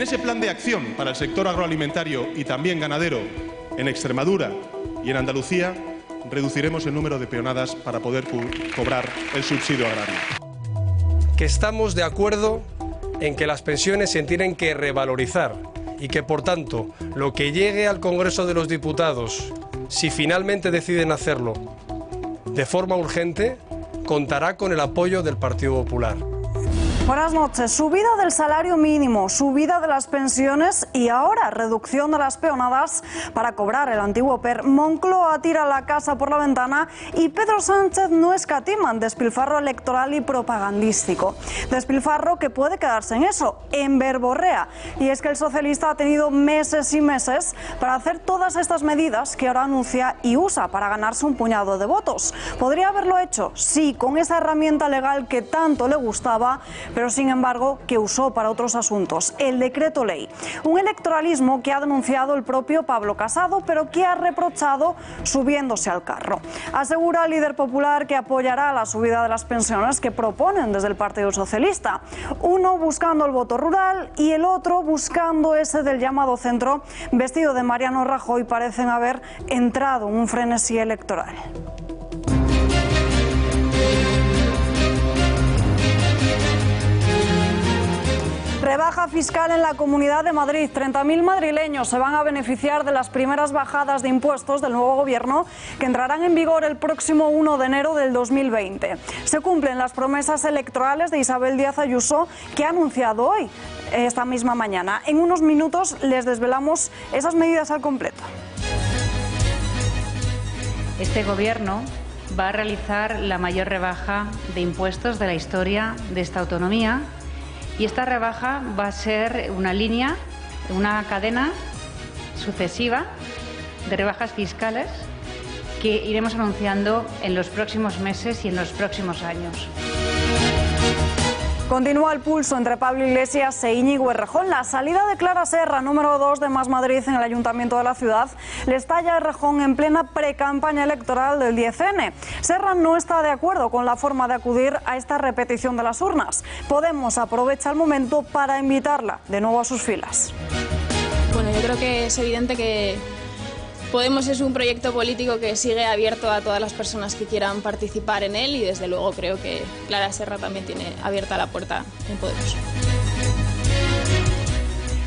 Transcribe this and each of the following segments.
ese plan de acción para el sector agroalimentario y también ganadero en Extremadura y en Andalucía, reduciremos el número de peonadas para poder cobrar el subsidio agrario. Que estamos de acuerdo en que las pensiones se tienen que revalorizar y que, por tanto, lo que llegue al Congreso de los Diputados, si finalmente deciden hacerlo de forma urgente, contará con el apoyo del Partido Popular. Buenas noches. Subida del salario mínimo, subida de las pensiones y ahora reducción de las peonadas para cobrar el antiguo PER. Moncloa tira la casa por la ventana y Pedro Sánchez no escatima en despilfarro electoral y propagandístico. Despilfarro que puede quedarse en eso, en verborrea. Y es que el socialista ha tenido meses y meses para hacer todas estas medidas que ahora anuncia y usa para ganarse un puñado de votos. ¿Podría haberlo hecho? Sí, con esa herramienta legal que tanto le gustaba, pero sin embargo que usó para otros asuntos, el decreto ley. Un electoralismo que ha denunciado el propio Pablo Casado, pero que ha reprochado subiéndose al carro. Asegura el líder popular que apoyará la subida de las pensiones que proponen desde el Partido Socialista. Uno buscando el voto rural y el otro buscando ese del llamado centro, vestido de Mariano Rajoy, parecen haber entrado en un frenesí electoral. Rebaja fiscal en la Comunidad de Madrid. 30.000 madrileños se van a beneficiar de las primeras bajadas de impuestos del nuevo gobierno que entrarán en vigor el próximo 1 de enero del 2020. Se cumplen las promesas electorales de Isabel Díaz Ayuso, que ha anunciado hoy, esta misma mañana. En unos minutos les desvelamos esas medidas al completo. Este gobierno va a realizar la mayor rebaja de impuestos de la historia de esta autonomía. Y esta rebaja va a ser una línea, una cadena sucesiva de rebajas fiscales que iremos anunciando en los próximos meses y en los próximos años. Continúa el pulso entre Pablo Iglesias e Íñigo Errejón. La salida de Clara Serra, número 2 de Más Madrid en el Ayuntamiento de la ciudad, le estalla a Errejón en plena precampaña electoral del 10N. Serra no está de acuerdo con la forma de acudir a esta repetición de las urnas. Podemos aprovecha el momento para invitarla de nuevo a sus filas. Bueno, yo creo que es evidente que Podemos es un proyecto político que sigue abierto a todas las personas que quieran participar en él y desde luego creo que Clara Serra también tiene abierta la puerta en Podemos.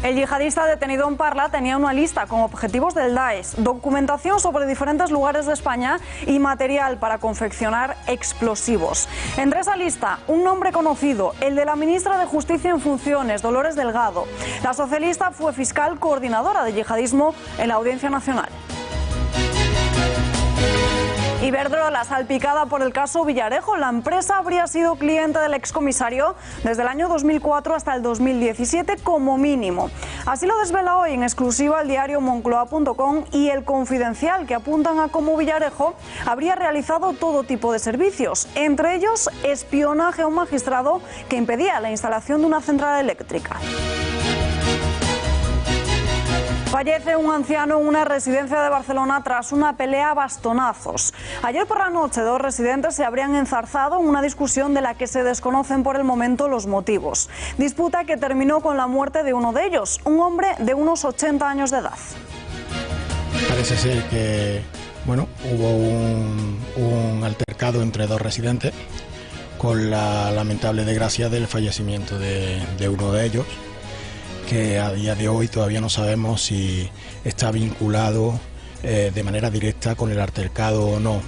El yihadista detenido en Parla tenía una lista con objetivos del Daesh, documentación sobre diferentes lugares de España y material para confeccionar explosivos. Entre esa lista, un nombre conocido, el de la ministra de Justicia en funciones, Dolores Delgado. La socialista fue fiscal coordinadora de yihadismo en la Audiencia Nacional. Iberdrola, salpicada por el caso Villarejo. La empresa habría sido cliente del excomisario desde el año 2004 hasta el 2017 como mínimo. Así lo desvela hoy en exclusiva el diario Moncloa.com y El Confidencial, que apuntan a cómo Villarejo habría realizado todo tipo de servicios, entre ellos espionaje a un magistrado que impedía la instalación de una central eléctrica. Fallece un anciano en una residencia de Barcelona tras una pelea a bastonazos. Ayer por la noche, dos residentes se habrían enzarzado en una discusión de la que se desconocen por el momento los motivos. Disputa que terminó con la muerte de uno de ellos, un hombre de unos 80 años de edad. Parece ser que hubo un altercado entre dos residentes con la lamentable desgracia del fallecimiento de uno de ellos, que a día de hoy todavía no sabemos si está vinculado de manera directa con el altercado o no.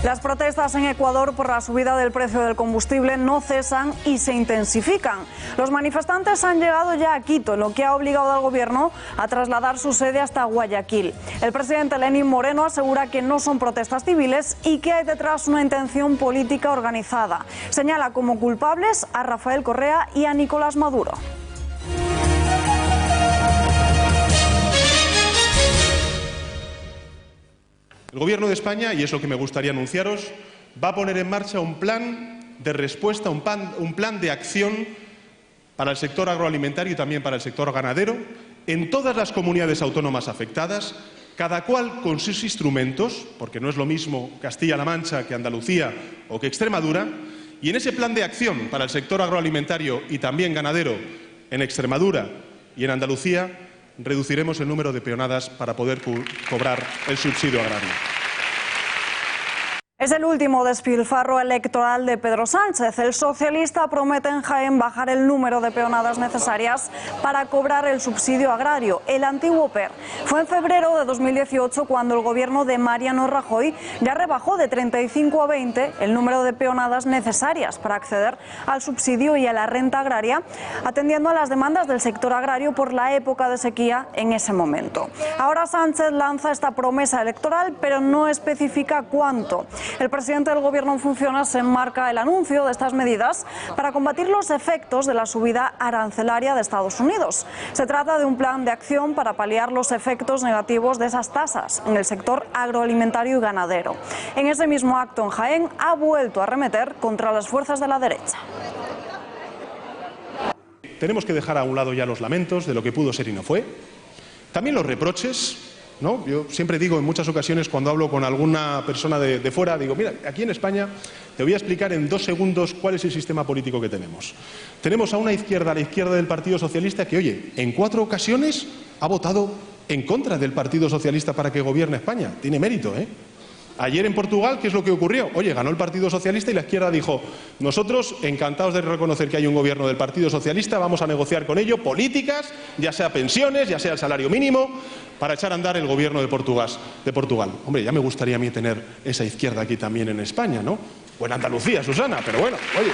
Las protestas en Ecuador por la subida del precio del combustible no cesan y se intensifican. Los manifestantes han llegado ya a Quito, lo que ha obligado al gobierno a trasladar su sede hasta Guayaquil. El presidente Lenín Moreno asegura que no son protestas civiles y que hay detrás una intención política organizada. Señala como culpables a Rafael Correa y a Nicolás Maduro. El Gobierno de España, y es lo que me gustaría anunciaros, va a poner en marcha un plan de respuesta, un plan de acción para el sector agroalimentario y también para el sector ganadero en todas las comunidades autónomas afectadas, cada cual con sus instrumentos, porque no es lo mismo Castilla-La Mancha que Andalucía o que Extremadura, y en ese plan de acción para el sector agroalimentario y también ganadero en Extremadura y en Andalucía reduciremos el número de peonadas para poder cobrar el subsidio agrario. Es el último despilfarro electoral de Pedro Sánchez. El socialista promete en Jaén bajar el número de peonadas necesarias para cobrar el subsidio agrario, el antiguo PER. Fue en febrero de 2018 cuando el gobierno de Mariano Rajoy ya rebajó de 35 a 20 el número de peonadas necesarias para acceder al subsidio y a la renta agraria, atendiendo a las demandas del sector agrario por la época de sequía en ese momento. Ahora Sánchez lanza esta promesa electoral, pero no especifica cuánto. El presidente del Gobierno en funciones enmarca el anuncio de estas medidas para combatir los efectos de la subida arancelaria de Estados Unidos. Se trata de un plan de acción para paliar los efectos negativos de esas tasas en el sector agroalimentario y ganadero. En ese mismo acto en Jaén ha vuelto a arremeter contra las fuerzas de la derecha. Tenemos que dejar a un lado ya los lamentos de lo que pudo ser y no fue. También los reproches. ¿No? Yo siempre digo en muchas ocasiones cuando hablo con alguna persona de fuera, digo, mira, aquí en España te voy a explicar en 2 segundos cuál es el sistema político que tenemos. Tenemos a una izquierda, a la izquierda del Partido Socialista, que, oye, en 4 ocasiones ha votado en contra del Partido Socialista para que gobierne España. Tiene mérito, ¿eh? Ayer en Portugal, ¿qué es lo que ocurrió? Oye, ganó el Partido Socialista y la izquierda dijo, nosotros, encantados de reconocer que hay un gobierno del Partido Socialista, vamos a negociar con ello políticas, ya sea pensiones, ya sea el salario mínimo, para echar a andar el gobierno de Portugal. Hombre, ya me gustaría a mí tener esa izquierda aquí también en España, ¿no? O en Andalucía, Susana, pero bueno, oye.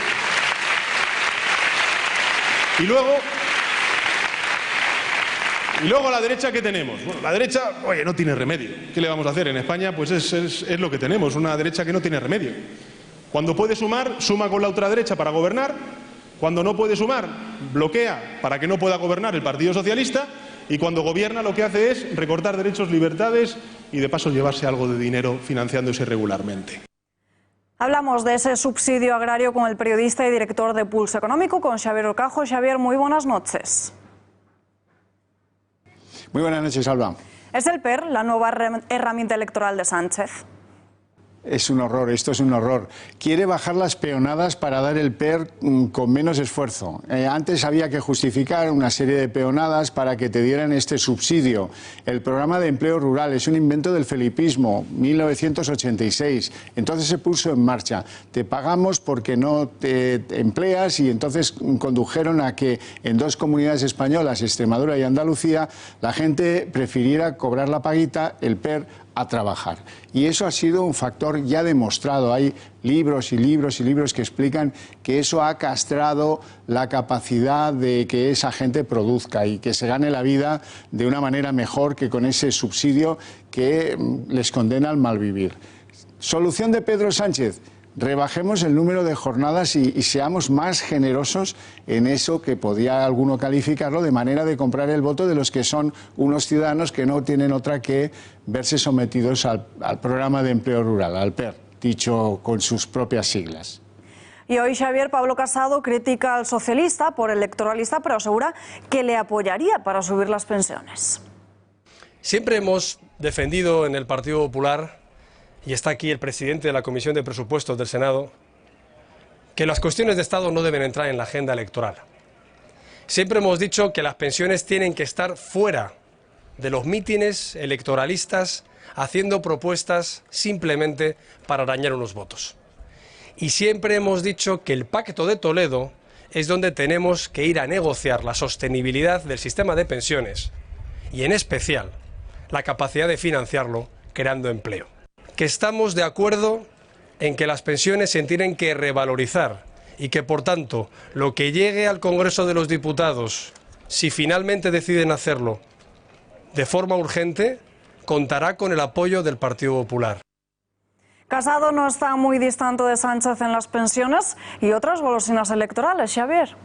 Y luego la derecha, ¿qué tenemos? Bueno, la derecha, oye, no tiene remedio. ¿Qué le vamos a hacer? En España, pues es lo que tenemos, una derecha que no tiene remedio. Cuando puede sumar, suma con la ultraderecha para gobernar. Cuando no puede sumar, bloquea para que no pueda gobernar el Partido Socialista. Y cuando gobierna, lo que hace es recortar derechos, libertades y de paso llevarse algo de dinero financiándose irregularmente. Hablamos de ese subsidio agrario con el periodista y director de Pulso Económico, con Xavier Orcajo. Xavier, muy buenas noches. Muy buenas noches, Alba. ¿Es el PER la nueva herramienta electoral de Sánchez? Es un horror, esto es un horror. Quiere bajar las peonadas para dar el PER con menos esfuerzo. Antes había que justificar una serie de peonadas para que te dieran este subsidio. El programa de empleo rural es un invento del felipismo, 1986. Entonces se puso en marcha. Te pagamos porque no te empleas y entonces condujeron a que en 2 comunidades españolas, Extremadura y Andalucía, la gente prefiriera cobrar la paguita, el PER, a trabajar. Y eso ha sido un factor ya demostrado. Hay libros y libros y libros que explican que eso ha castrado la capacidad de que esa gente produzca y que se gane la vida de una manera mejor que con ese subsidio que les condena al malvivir. Solución de Pedro Sánchez: rebajemos el número de jornadas y seamos más generosos en eso que podía alguno calificarlo de manera de comprar el voto de los que son unos ciudadanos que no tienen otra que verse sometidos al programa de empleo rural, al PER, dicho con sus propias siglas. Y hoy, Xavier, Pablo Casado critica al socialista por electoralista, pero asegura que le apoyaría para subir las pensiones. Siempre hemos defendido en el Partido Popular, y está aquí el presidente de la Comisión de Presupuestos del Senado, que las cuestiones de Estado no deben entrar en la agenda electoral. Siempre hemos dicho que las pensiones tienen que estar fuera de los mítines electoralistas haciendo propuestas simplemente para arañar unos votos. Y siempre hemos dicho que el Pacto de Toledo es donde tenemos que ir a negociar la sostenibilidad del sistema de pensiones y, en especial, la capacidad de financiarlo creando empleo. Que estamos de acuerdo en que las pensiones se tienen que revalorizar y que, por tanto, lo que llegue al Congreso de los Diputados, si finalmente deciden hacerlo de forma urgente, contará con el apoyo del Partido Popular. Casado no está muy distante de Sánchez en las pensiones y otras golosinas electorales, Xavier.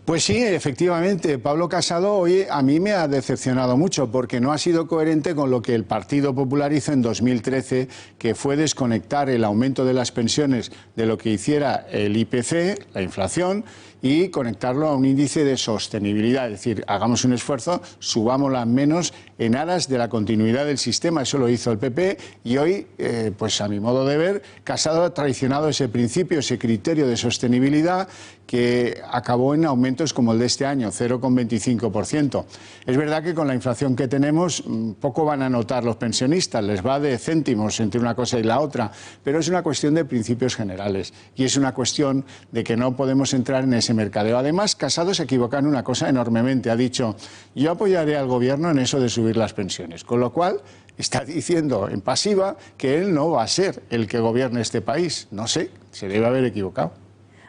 Pues sí, efectivamente, Pablo Casado hoy a mí me ha decepcionado mucho porque no ha sido coherente con lo que el Partido Popular hizo en 2013, que fue desconectar el aumento de las pensiones de lo que hiciera el IPC, la inflación, y conectarlo a un índice de sostenibilidad. Es decir, hagamos un esfuerzo, subámosla menos en aras de la continuidad del sistema. Eso lo hizo el PP y hoy, pues a mi modo de ver, Casado ha traicionado ese principio, ese criterio de sostenibilidad que acabó en aumentos como el de este año, 0,25%. Es verdad que con la inflación que tenemos poco van a notar los pensionistas, les va de céntimos entre una cosa y la otra, pero es una cuestión de principios generales y es una cuestión de que no podemos entrar en ese mercadeo. Además, Casado se equivoca en una cosa enormemente. Ha dicho, yo apoyaré al gobierno en eso de subir las pensiones, con lo cual está diciendo en pasiva que él no va a ser el que gobierne este país. No sé, se debe haber equivocado.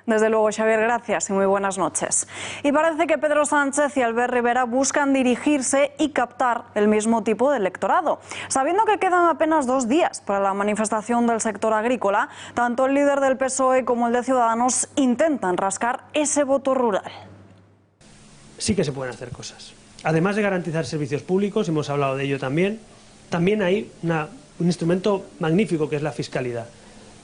Desde luego, Xavier, gracias y muy buenas noches. Y parece que Pedro Sánchez y Albert Rivera buscan dirigirse y captar el mismo tipo de electorado. Sabiendo que quedan apenas 2 días para la manifestación del sector agrícola, tanto el líder del PSOE como el de Ciudadanos intentan rascar ese voto rural. Sí que se pueden hacer cosas. Además de garantizar servicios públicos, hemos hablado de ello también hay un instrumento magnífico que es la fiscalidad.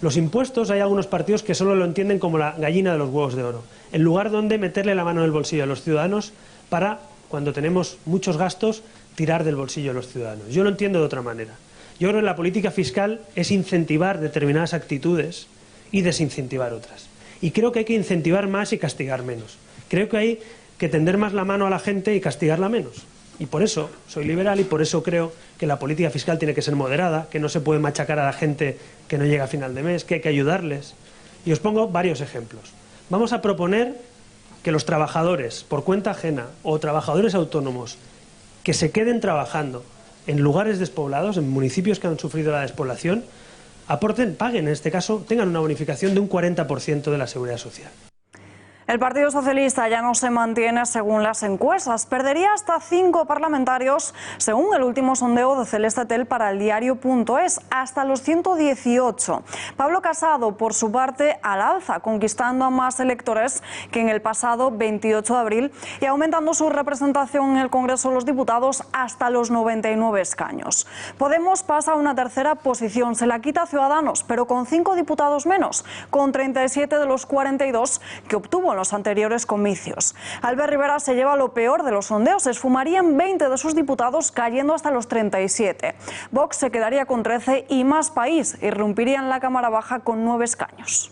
Los impuestos, hay algunos partidos que solo lo entienden como la gallina de los huevos de oro, en lugar donde meterle la mano en el bolsillo a los ciudadanos para, cuando tenemos muchos gastos, tirar del bolsillo a los ciudadanos. Yo lo entiendo de otra manera. Yo creo que la política fiscal es incentivar determinadas actitudes y desincentivar otras. Y creo que hay que incentivar más y castigar menos. Creo que hay que tender más la mano a la gente y castigarla menos. Y por eso soy liberal y por eso creo que la política fiscal tiene que ser moderada, que no se puede machacar a la gente que no llega a final de mes, que hay que ayudarles. Y os pongo varios ejemplos. Vamos a proponer que los trabajadores por cuenta ajena o trabajadores autónomos que se queden trabajando en lugares despoblados, en municipios que han sufrido la despoblación, aporten, paguen en este caso, tengan una bonificación de un 40% de la seguridad social. El Partido Socialista ya no se mantiene según las encuestas. Perdería hasta 5 parlamentarios, según el último sondeo de Celeste Tel para el diario.es, hasta los 118. Pablo Casado, por su parte, al alza, conquistando a más electores que en el pasado 28 de abril y aumentando su representación en el Congreso de los Diputados hasta los 99 escaños. Podemos pasa a una tercera posición, se la quita a Ciudadanos, pero con 5 diputados menos, con 37 de los 42 que obtuvo en los anteriores comicios. Albert Rivera se lleva lo peor de los sondeos, se esfumarían 20 de sus diputados cayendo hasta los 37. Vox se quedaría con 13 y Más País irrumpiría en la Cámara Baja con 9 escaños.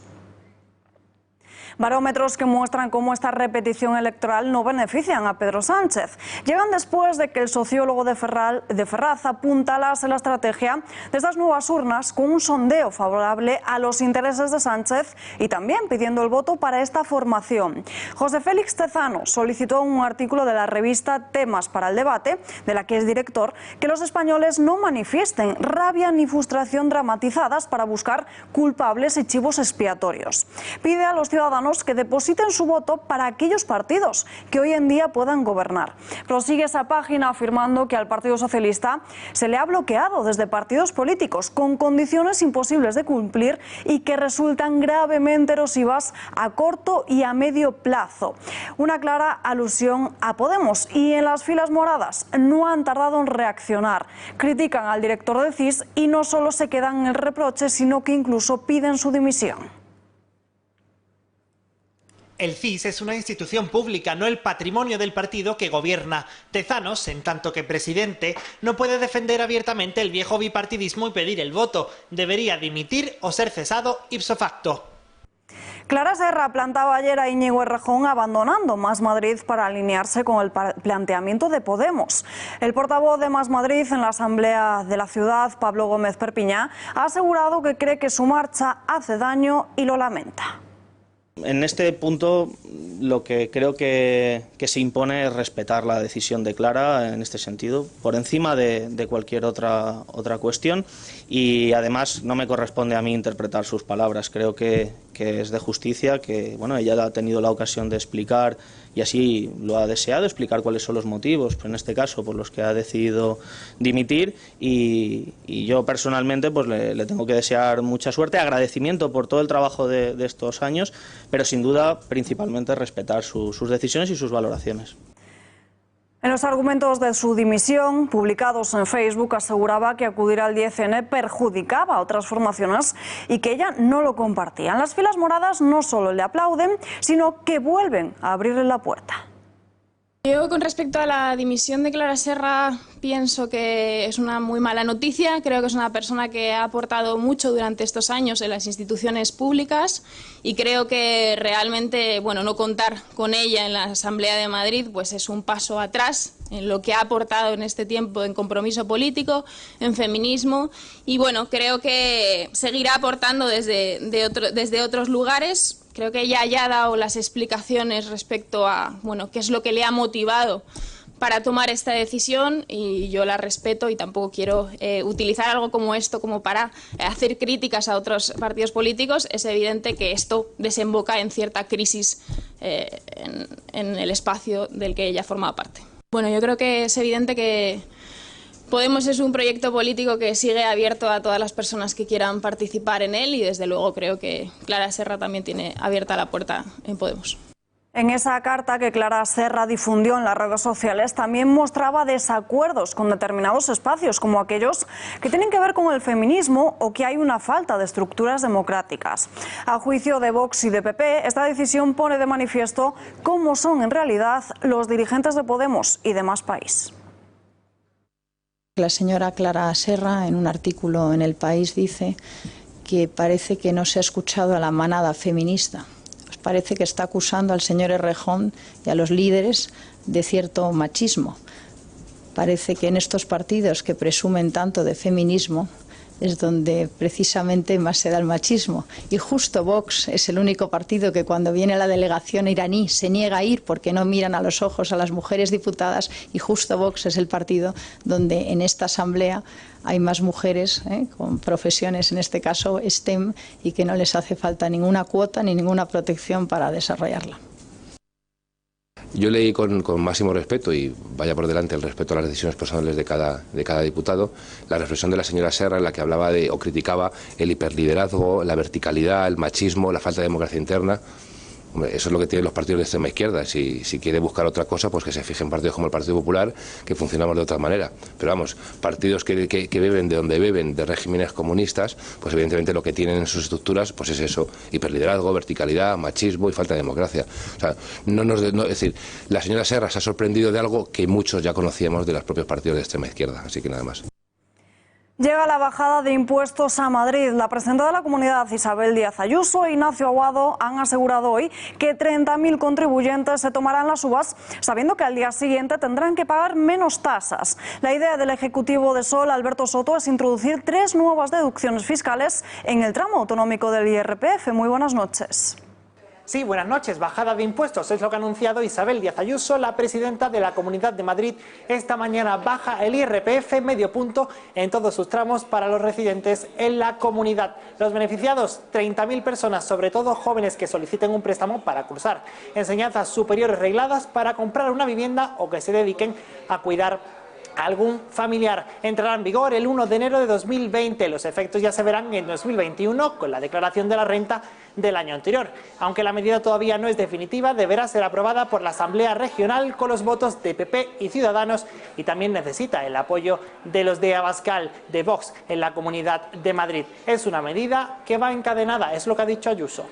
Barómetros que muestran cómo esta repetición electoral no benefician a Pedro Sánchez. Llegan después de que el sociólogo de Ferraz apuntalase la estrategia de estas nuevas urnas con un sondeo favorable a los intereses de Sánchez y también pidiendo el voto para esta formación. José Félix Tezano solicitó en un artículo de la revista Temas para el Debate, de la que es director, que los españoles no manifiesten rabia ni frustración dramatizadas para buscar culpables y chivos expiatorios. Pide a los ciudadanos que depositen su voto para aquellos partidos que hoy en día puedan gobernar. Prosigue esa página afirmando que al Partido Socialista se le ha bloqueado desde partidos políticos con condiciones imposibles de cumplir y que resultan gravemente erosivas a corto y a medio plazo. Una clara alusión a Podemos, y en las filas moradas no han tardado en reaccionar. Critican al director del CIS y no solo se quedan en el reproche, sino que incluso piden su dimisión. El CIS es una institución pública, no el patrimonio del partido que gobierna. Tezanos, en tanto que presidente, no puede defender abiertamente el viejo bipartidismo y pedir el voto. Debería dimitir o ser cesado ipso facto. Clara Serra plantaba ayer a Íñigo Errejón abandonando Más Madrid para alinearse con el planteamiento de Podemos. El portavoz de Más Madrid en la Asamblea de la Ciudad, Pablo Gómez Perpiñá, ha asegurado que cree que su marcha hace daño y lo lamenta. En este punto lo que creo que se impone es respetar la decisión de Clara en este sentido, por encima de cualquier otra cuestión, y además no me corresponde a mí interpretar sus palabras. Creo que es de justicia, que bueno, ella ha tenido la ocasión de explicar, y así lo ha deseado, explicar cuáles son los motivos, pues en este caso por los que ha decidido dimitir, y yo personalmente pues le tengo que desear mucha suerte, agradecimiento por todo el trabajo de estos años, pero sin duda principalmente respetar sus decisiones y sus valoraciones. En los argumentos de su dimisión, publicados en Facebook, aseguraba que acudir al 10N perjudicaba a otras formaciones y que ella no lo compartía. En las filas moradas no solo le aplauden, sino que vuelven a abrirle la puerta. Yo, con respecto a la dimisión de Clara Serra, pienso que es una muy mala noticia. Creo que es una persona que ha aportado mucho durante estos años en las instituciones públicas y creo que realmente, bueno, no contar con ella en la Asamblea de Madrid pues es un paso atrás en lo que ha aportado en este tiempo en compromiso político, en feminismo y bueno, creo que seguirá aportando desde otros lugares. Creo que ella ya ha dado las explicaciones respecto a bueno, qué es lo que le ha motivado para tomar esta decisión y yo la respeto y tampoco quiero utilizar algo como esto como para hacer críticas a otros partidos políticos. Es evidente que esto desemboca en cierta crisis en el espacio del que ella formaba parte. Bueno, yo creo que es evidente que Podemos es un proyecto político que sigue abierto a todas las personas que quieran participar en él y desde luego creo que Clara Serra también tiene abierta la puerta en Podemos. En esa carta que Clara Serra difundió en las redes sociales también mostraba desacuerdos con determinados espacios, como aquellos que tienen que ver con el feminismo o que hay una falta de estructuras democráticas. A juicio de Vox y de PP, esta decisión pone de manifiesto cómo son en realidad los dirigentes de Podemos y de Más País. La señora Clara Serra, en un artículo en El País, dice que parece que no se ha escuchado a la manada feminista. Parece que está acusando al señor Errejón y a los líderes de cierto machismo. Parece que en estos partidos que presumen tanto de feminismo es donde precisamente más se da el machismo. Y justo Vox es el único partido que cuando viene la delegación iraní se niega a ir porque no miran a los ojos a las mujeres diputadas y justo Vox es el partido donde en esta asamblea hay más mujeres con profesiones, en este caso STEM, y que no les hace falta ninguna cuota ni ninguna protección para desarrollarla. Yo leí con máximo respeto, y vaya por delante el respeto a las decisiones personales de cada diputado, la reflexión de la señora Serra en la que hablaba de o criticaba el hiperliderazgo, la verticalidad, el machismo, la falta de democracia interna. Hombre, eso es lo que tienen los partidos de extrema izquierda. Si quiere buscar otra cosa, pues que se fije en partidos como el Partido Popular, que funcionamos de otra manera. Pero vamos, partidos que beben de donde beben, de regímenes comunistas, pues evidentemente lo que tienen en sus estructuras pues es eso, hiperliderazgo, verticalidad, machismo y falta de democracia. O sea, es decir, la señora Serra se ha sorprendido de algo que muchos ya conocíamos de los propios partidos de extrema izquierda, así que nada más. Llega la bajada de impuestos a Madrid. La presidenta de la Comunidad, Isabel Díaz Ayuso e Ignacio Aguado han asegurado hoy que 30.000 contribuyentes se tomarán las uvas sabiendo que al día siguiente tendrán que pagar menos tasas. La idea del Ejecutivo de Sol, Alberto Soto, es introducir 3 nuevas deducciones fiscales en el tramo autonómico del IRPF. Muy buenas noches. Sí, buenas noches. Bajada de impuestos es lo que ha anunciado Isabel Díaz Ayuso, la presidenta de la Comunidad de Madrid. Esta mañana baja el IRPF medio punto en todos sus tramos para los residentes en la comunidad. Los beneficiados, 30.000 personas, sobre todo jóvenes que soliciten un préstamo para cursar enseñanzas superiores regladas, para comprar una vivienda o que se dediquen a cuidar a algún familiar. Entrará en vigor el 1 de enero de 2020. Los efectos ya se verán en 2021 con la declaración de la renta del año anterior. Aunque la medida todavía no es definitiva, deberá ser aprobada por la Asamblea Regional con los votos de PP y Ciudadanos y también necesita el apoyo de los de Abascal, de Vox, en la Comunidad de Madrid. Es una medida que va encadenada, es lo que ha dicho Ayuso.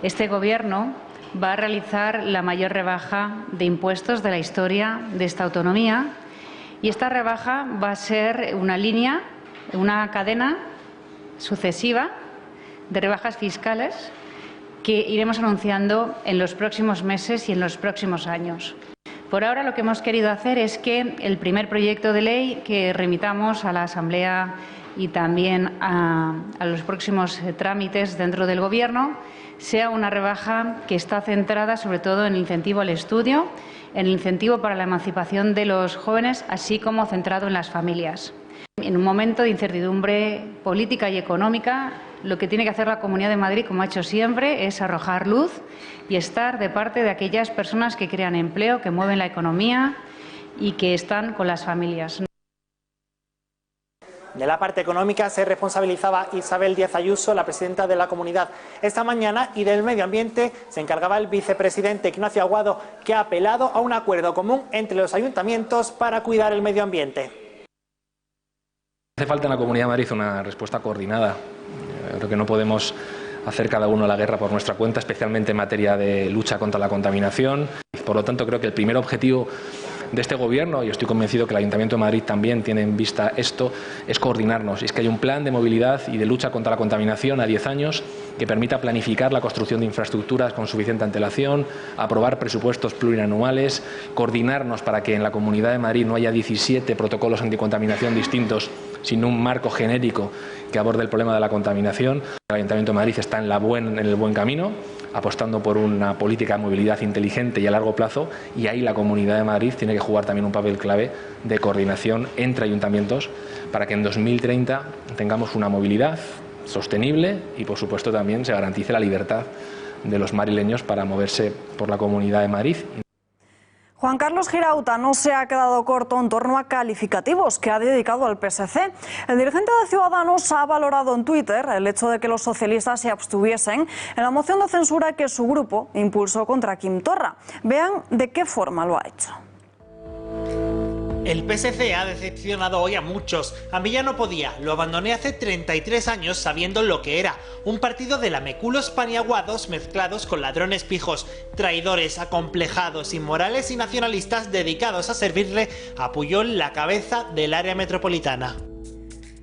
Este Gobierno va a realizar la mayor rebaja de impuestos de la historia de esta autonomía y esta rebaja va a ser una línea, una cadena sucesiva de rebajas fiscales que iremos anunciando en los próximos meses y en los próximos años. Por ahora lo que hemos querido hacer es que el primer proyecto de ley que remitamos a la Asamblea y también a los próximos trámites dentro del Gobierno sea una rebaja que está centrada sobre todo en el incentivo al estudio, en el incentivo para la emancipación de los jóvenes, así como centrado en las familias. En un momento de incertidumbre política y económica, lo que tiene que hacer la Comunidad de Madrid, como ha hecho siempre, es arrojar luz y estar de parte de aquellas personas que crean empleo, que mueven la economía y que están con las familias. De la parte económica se responsabilizaba Isabel Díaz Ayuso, la presidenta de la comunidad, esta mañana, y del medio ambiente se encargaba el vicepresidente Ignacio Aguado, que ha apelado a un acuerdo común entre los ayuntamientos para cuidar el medio ambiente. Hace falta en la Comunidad de Madrid una respuesta coordinada. Creo que no podemos hacer cada uno la guerra por nuestra cuenta, especialmente en materia de lucha contra la contaminación. Por lo tanto, creo que el primer objetivo de este Gobierno, y estoy convencido que el Ayuntamiento de Madrid también tiene en vista esto, es coordinarnos. Es que hay un plan de movilidad y de lucha contra la contaminación a 10 años que permita planificar la construcción de infraestructuras con suficiente antelación, aprobar presupuestos plurianuales, coordinarnos para que en la Comunidad de Madrid no haya 17 protocolos anticontaminación distintos, sino un marco genérico que aborde el problema de la contaminación. El Ayuntamiento de Madrid está en el buen camino, apostando por una política de movilidad inteligente y a largo plazo, y ahí la Comunidad de Madrid tiene que jugar también un papel clave de coordinación entre ayuntamientos para que en 2030 tengamos una movilidad sostenible y, por supuesto, también se garantice la libertad de los madrileños para moverse por la Comunidad de Madrid. Juan Carlos Girauta no se ha quedado corto en torno a calificativos que ha dedicado al PSC. El dirigente de Ciudadanos ha valorado en Twitter el hecho de que los socialistas se abstuviesen en la moción de censura que su grupo impulsó contra Quim Torra. Vean de qué forma lo ha hecho. El PSC ha decepcionado hoy a muchos. A mí ya no podía, lo abandoné hace 33 años sabiendo lo que era. Un partido de lameculos paniaguados mezclados con ladrones pijos, traidores, acomplejados, inmorales y nacionalistas dedicados a servirle a Pujol la cabeza del área metropolitana.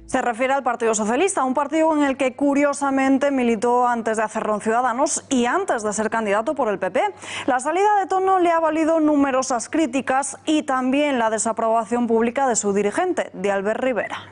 Se refiere al Partido Socialista, un partido en el que curiosamente militó antes de hacerlo en Ciudadanos y antes de ser candidato por el PP. La salida de tono le ha valido numerosas críticas y también la desaprobación pública de su dirigente, de Albert Rivera.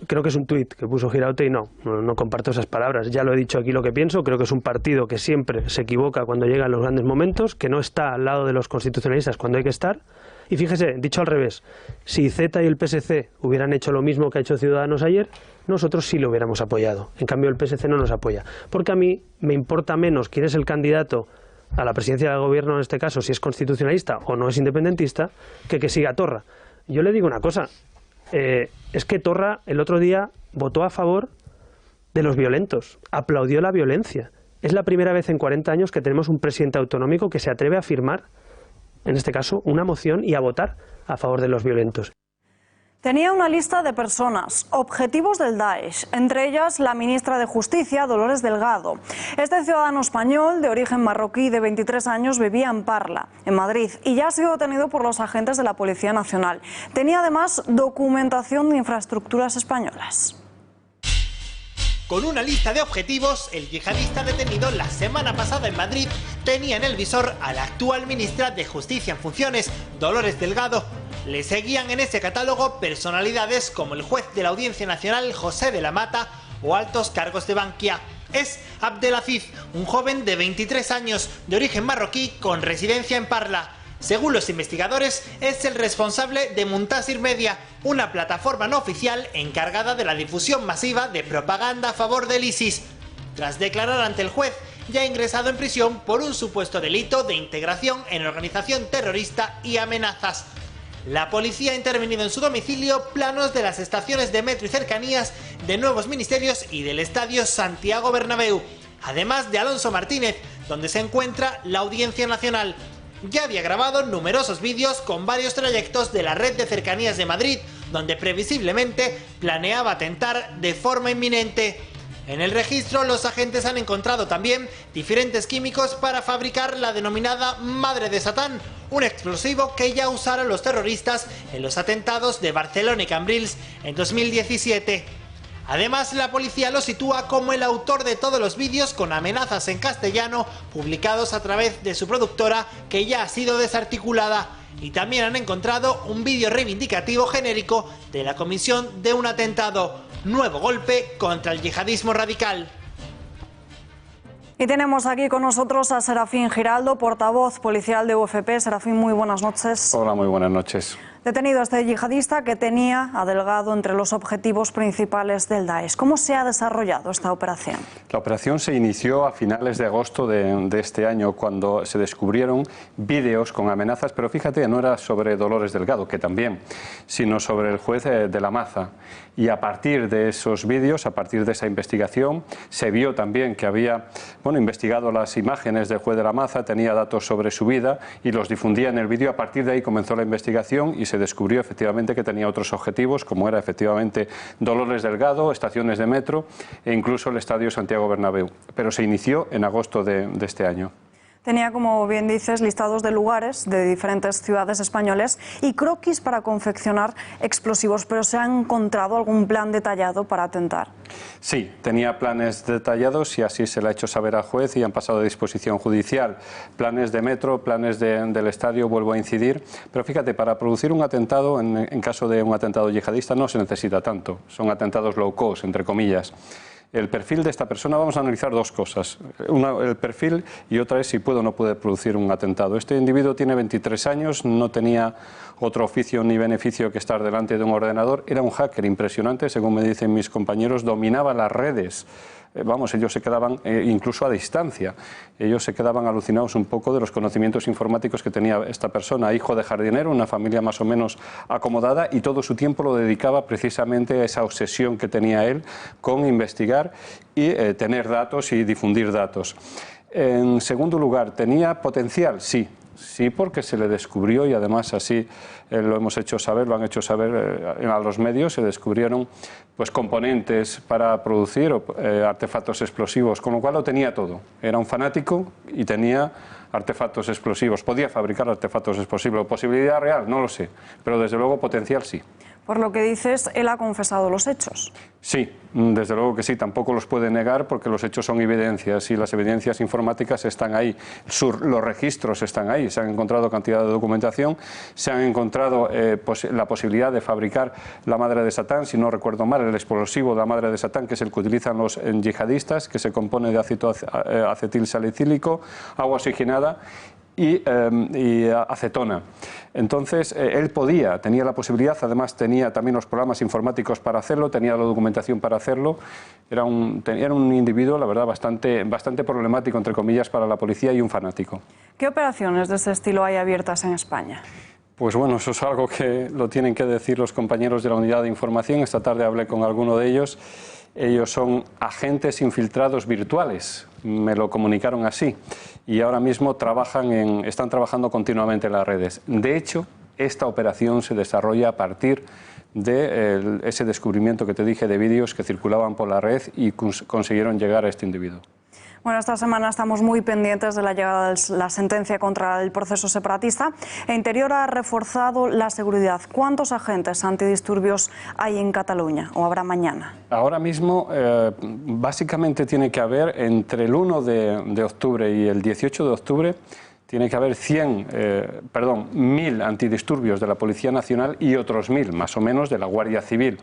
Creo que es un tuit que puso Girauta y no comparto esas palabras. Ya lo he dicho aquí lo que pienso. Creo que es un partido que siempre se equivoca cuando llegan los grandes momentos, que no está al lado de los constitucionalistas cuando hay que estar. Y fíjese, dicho al revés, si Z y el PSC hubieran hecho lo mismo que ha hecho Ciudadanos ayer, nosotros sí lo hubiéramos apoyado. En cambio, el PSC no nos apoya. Porque a mí me importa menos quién es el candidato a la presidencia del gobierno, en este caso, si es constitucionalista o no es independentista, que siga Torra. Yo le digo una cosa, es que Torra el otro día votó a favor de los violentos, aplaudió la violencia. Es la primera vez en 40 años que tenemos un presidente autonómico que se atreve a firmar, en este caso, una moción y a votar a favor de los violentos. Tenía una lista de personas, objetivos del Daesh, entre ellas la ministra de Justicia, Dolores Delgado. Este ciudadano español de origen marroquí de 23 años vivía en Parla, en Madrid, y ya ha sido detenido por los agentes de la Policía Nacional. Tenía además documentación de infraestructuras españolas. Con una lista de objetivos, el yihadista detenido la semana pasada en Madrid tenía en el visor a la actual ministra de Justicia en funciones, Dolores Delgado. Le seguían en ese catálogo personalidades como el juez de la Audiencia Nacional, José de la Mata, o altos cargos de Bankia. Es Abdelaziz, un joven de 23 años, de origen marroquí, con residencia en Parla. Según los investigadores, es el responsable de Muntasir Media, una plataforma no oficial encargada de la difusión masiva de propaganda a favor del ISIS. Tras declarar ante el juez, ya ha ingresado en prisión por un supuesto delito de integración en organización terrorista y amenazas. La policía ha intervenido en su domicilio planos de las estaciones de metro y cercanías de nuevos ministerios y del estadio Santiago Bernabéu, además de Alonso Martínez, donde se encuentra la Audiencia Nacional. Ya había grabado numerosos vídeos con varios trayectos de la red de cercanías de Madrid, donde previsiblemente planeaba atentar de forma inminente. En el registro, los agentes han encontrado también diferentes químicos para fabricar la denominada Madre de Satán, un explosivo que ya usaron los terroristas en los atentados de Barcelona y Cambrils en 2017. Además, la policía lo sitúa como el autor de todos los vídeos con amenazas en castellano publicados a través de su productora, que ya ha sido desarticulada. Y también han encontrado un vídeo reivindicativo genérico de la comisión de un atentado. Nuevo golpe contra el yihadismo radical. Y tenemos aquí con nosotros a Serafín Giraldo, portavoz policial de UFP. Serafín, muy buenas noches. Hola, muy buenas noches. Detenido este yihadista que tenía a Delgado entre los objetivos principales del Daesh. ¿Cómo se ha desarrollado esta operación? La operación se inició a finales de agosto de este año, cuando se descubrieron vídeos con amenazas, pero fíjate, no era sobre Dolores Delgado, que también, sino sobre el juez de La Maza. Y a partir de esos vídeos, a partir de esa investigación, se vio también que había investigado las imágenes del juez de La Maza, tenía datos sobre su vida y los difundía en el vídeo. A partir de ahí comenzó la investigación y se descubrió efectivamente que tenía otros objetivos, como era efectivamente Dolores Delgado, estaciones de metro e incluso el Estadio Santiago Bernabéu. Pero se inició en agosto de este año. Tenía, como bien dices, listados de lugares de diferentes ciudades españoles y croquis para confeccionar explosivos, pero ¿se ha encontrado algún plan detallado para atentar? Sí, tenía planes detallados y así se le ha hecho saber al juez y han pasado a disposición judicial. Planes de metro, planes del estadio, vuelvo a incidir. Pero fíjate, para producir un atentado, en caso de un atentado yihadista, no se necesita tanto. Son atentados low cost, entre comillas. El perfil de esta persona, vamos a analizar dos cosas. Una, el perfil, y otra es si puede o no puede producir un atentado. Este individuo tiene 23 años, no tenía otro oficio ni beneficio que estar delante de un ordenador. Era un hacker impresionante, según me dicen mis compañeros, dominaba las redes. Ellos se quedaban incluso a distancia. Ellos se quedaban alucinados un poco de los conocimientos informáticos que tenía esta persona, hijo de jardinero, una familia más o menos acomodada, y todo su tiempo lo dedicaba precisamente a esa obsesión que tenía él con investigar y tener datos y difundir datos. En segundo lugar, ¿tenía potencial? Sí. Sí, porque se le descubrió y además así lo hemos hecho saber, lo han hecho saber a los medios, se descubrieron componentes para producir artefactos explosivos, con lo cual lo tenía todo. Era un fanático y tenía artefactos explosivos, podía fabricar artefactos explosivos. ¿Posibilidad real? No lo sé, pero desde luego potencial sí. Por lo que dices, él ha confesado los hechos. Sí, desde luego que sí, tampoco los puede negar porque los hechos son evidencias y las evidencias informáticas están ahí, los registros están ahí, se han encontrado cantidad de documentación, se han encontrado la posibilidad de fabricar la madre de Satán, si no recuerdo mal, el explosivo de la madre de Satán, que es el que utilizan los yihadistas, que se compone de ácido acetil salicílico, agua oxigenada y acetona. Entonces, él tenía la posibilidad, además tenía también los programas informáticos para hacerlo, tenía la documentación para hacerlo. Era un individuo, la verdad, bastante problemático, entre comillas, para la policía y un fanático. ¿Qué operaciones de este estilo hay abiertas en España? Pues bueno, eso es algo que lo tienen que decir los compañeros de la unidad de información. Esta tarde hablé con alguno de ellos. Ellos son agentes infiltrados virtuales, me lo comunicaron así, y ahora mismo están trabajando continuamente en las redes. De hecho, esta operación se desarrolla a partir de ese descubrimiento que te dije de vídeos que circulaban por la red y consiguieron llegar a este individuo. Bueno, esta semana estamos muy pendientes de la llegada de la sentencia contra el proceso separatista. Interior ha reforzado la seguridad. ¿Cuántos agentes antidisturbios hay en Cataluña o habrá mañana? Ahora mismo, básicamente tiene que haber entre el 1 de octubre y el 18 de octubre, tiene que haber 1.000 antidisturbios de la Policía Nacional y otros 1.000, más o menos, de la Guardia Civil.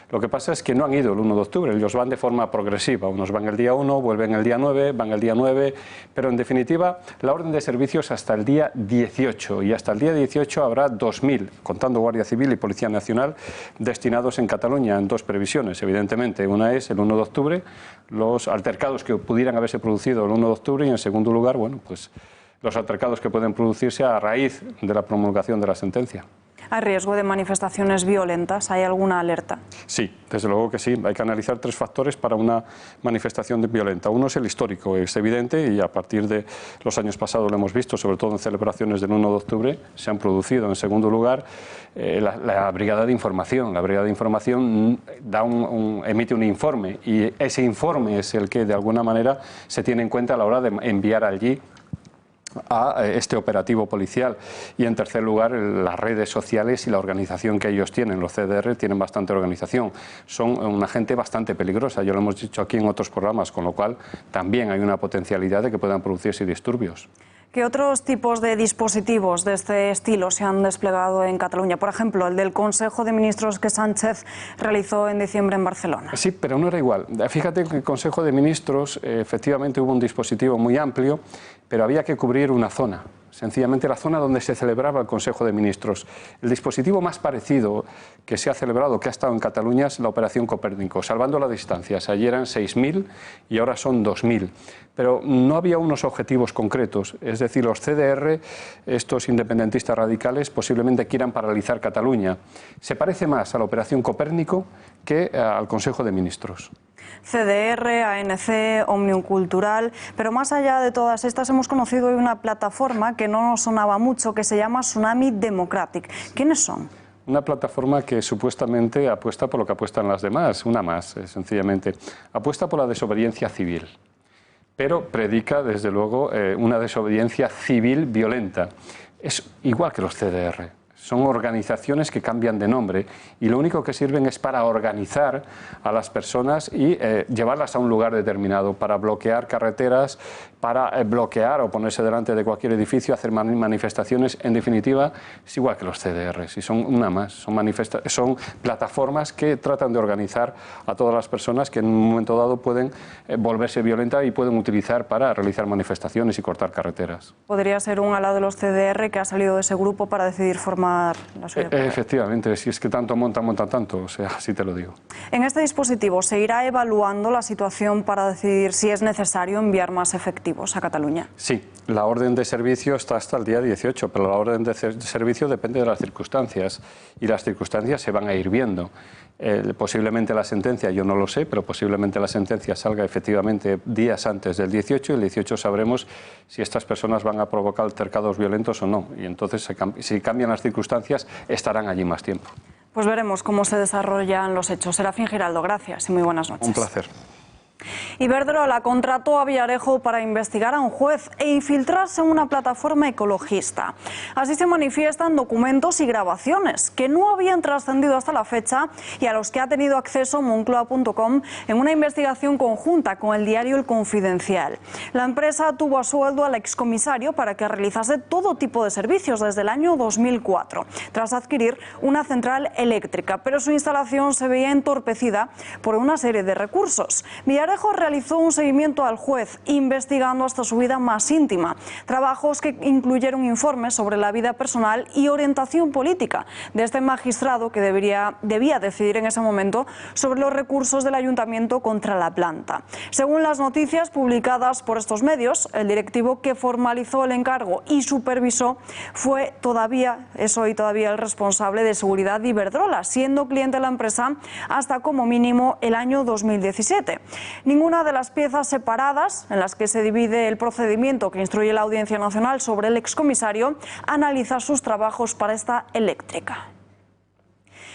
Lo que pasa es que no han ido el 1 de octubre, ellos van de forma progresiva. Unos van el día 1, vuelven el día 9, van el día 9, pero en definitiva la orden de servicios hasta el día 18. Y hasta el día 18 habrá 2.000, contando Guardia Civil y Policía Nacional, destinados en Cataluña en dos previsiones, evidentemente. Una es el 1 de octubre, los altercados que pudieran haberse producido el 1 de octubre, y en segundo lugar, los altercados que pueden producirse a raíz de la promulgación de la sentencia. ¿Hay riesgo de manifestaciones violentas? ¿Hay alguna alerta? Sí, desde luego que sí. Hay que analizar tres factores para una manifestación violenta. Uno es el histórico, es evidente, y a partir de los años pasados lo hemos visto, sobre todo en celebraciones del 1 de octubre, se han producido. En segundo lugar, la Brigada de Información. La Brigada de Información emite un informe, y ese informe es el que de alguna manera se tiene en cuenta a la hora de enviar allí a este operativo policial. Y en tercer lugar, las redes sociales y la organización que ellos tienen. Los CDR tienen bastante organización, son una gente bastante peligrosa, ya lo hemos dicho aquí en otros programas, con lo cual también hay una potencialidad de que puedan producirse disturbios. ¿Qué otros tipos de dispositivos de este estilo se han desplegado en Cataluña? Por ejemplo, el del Consejo de Ministros que Sánchez realizó en diciembre en Barcelona. Sí, pero no era igual. Fíjate que en el Consejo de Ministros efectivamente hubo un dispositivo muy amplio, pero había que cubrir una zona. sencillamente la zona donde se celebraba el Consejo de Ministros. El dispositivo más parecido que se ha celebrado, que ha estado en Cataluña, es la Operación Copérnico, salvando las distancias. Allí eran 6.000 y ahora son 2.000. Pero no había unos objetivos concretos, es decir, los CDR, estos independentistas radicales, posiblemente quieran paralizar Cataluña. Se parece más a la Operación Copérnico que al Consejo de Ministros. CDR, ANC, Òmnium Cultural, pero más allá de todas estas hemos conocido hoy una plataforma que no nos sonaba mucho, que se llama Tsunami Democratic. ¿Quiénes son? Una plataforma que supuestamente apuesta por lo que apuestan las demás, una más, sencillamente. Apuesta por la desobediencia civil, pero predica, desde luego, una desobediencia civil violenta. Es igual que los CDR. Son organizaciones que cambian de nombre y lo único que sirven es para organizar a las personas y llevarlas a un lugar determinado, para bloquear carreteras, para bloquear o ponerse delante de cualquier edificio, hacer manifestaciones. En definitiva, es igual que los CDRs y son una más, son plataformas que tratan de organizar a todas las personas que en un momento dado pueden volverse violentas y pueden utilizar para realizar manifestaciones y cortar carreteras. Podría ser un ala de los CDR que ha salido de ese grupo para decidir formar la suya. Efectivamente, si es que tanto monta tanto, o sea, así te lo digo. En este dispositivo se irá evaluando la situación para decidir si es necesario enviar más efectivos a Cataluña. Sí, la orden de servicio está hasta el día 18, pero la orden de servicio depende de las circunstancias y las circunstancias se van a ir viendo. Posiblemente la sentencia, yo no lo sé, pero posiblemente la sentencia salga efectivamente días antes del 18 y el 18 sabremos si estas personas van a provocar altercados violentos o no. Y entonces, si cambian las circunstancias, estarán allí más tiempo. Pues veremos cómo se desarrollan los hechos. Serafín Giraldo, gracias y muy buenas noches. Un placer. Iberdrola contrató a Villarejo para investigar a un juez e infiltrarse en una plataforma ecologista. Así se manifiestan documentos y grabaciones que no habían trascendido hasta la fecha y a los que ha tenido acceso Moncloa.com en una investigación conjunta con el diario El Confidencial. La empresa tuvo a sueldo al excomisario para que realizase todo tipo de servicios desde el año 2004, tras adquirir una central eléctrica, pero su instalación se veía entorpecida por una serie de recursos. Villarejo realizó un seguimiento al juez, investigando hasta su vida más íntima. Trabajos que incluyeron informes sobre la vida personal y orientación política de este magistrado que debía decidir en ese momento sobre los recursos del ayuntamiento contra la planta. Según las noticias publicadas por estos medios, el directivo que formalizó el encargo y supervisó es hoy todavía el responsable de seguridad de Iberdrola, siendo cliente de la empresa hasta como mínimo el año 2017. Ninguna de las piezas separadas en las que se divide el procedimiento que instruye la Audiencia Nacional sobre el excomisario analiza sus trabajos para esta eléctrica.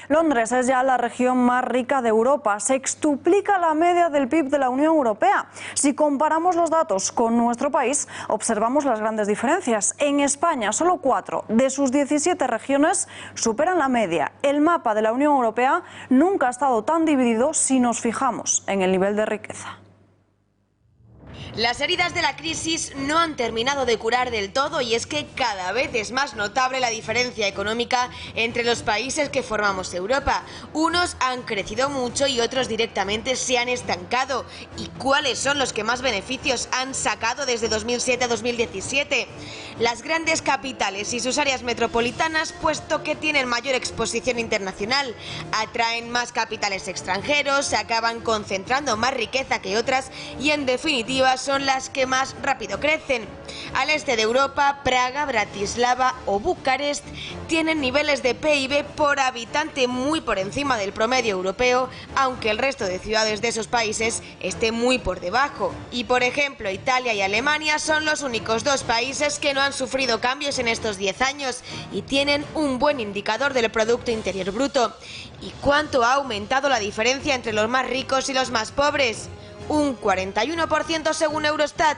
Londres es ya la región más rica de Europa, sextuplica la media del PIB de la Unión Europea. Si comparamos los datos con nuestro país, observamos las grandes diferencias. En España, solo 4 de sus 17 regiones superan la media. El mapa de la Unión Europea nunca ha estado tan dividido si nos fijamos en el nivel de riqueza. Las heridas de la crisis no han terminado de curar del todo y es que cada vez es más notable la diferencia económica entre los países que formamos Europa. Unos han crecido mucho y otros directamente se han estancado. ¿Y cuáles son los que más beneficios han sacado desde 2007 a 2017? Las grandes capitales y sus áreas metropolitanas, puesto que tienen mayor exposición internacional, atraen más capitales extranjeros, se acaban concentrando más riqueza que otras y en definitiva son las que más rápido crecen. Al este de Europa, Praga, Bratislava o Bucarest tienen niveles de PIB por habitante muy por encima del promedio europeo, aunque el resto de ciudades de esos países esté muy por debajo. Y por ejemplo, Italia y Alemania son los únicos dos países que no han sufrido cambios en estos 10 años y tienen un buen indicador del Producto Interior Bruto. ¿Y cuánto ha aumentado la diferencia entre los más ricos y los más pobres? Un 41% según Eurostat.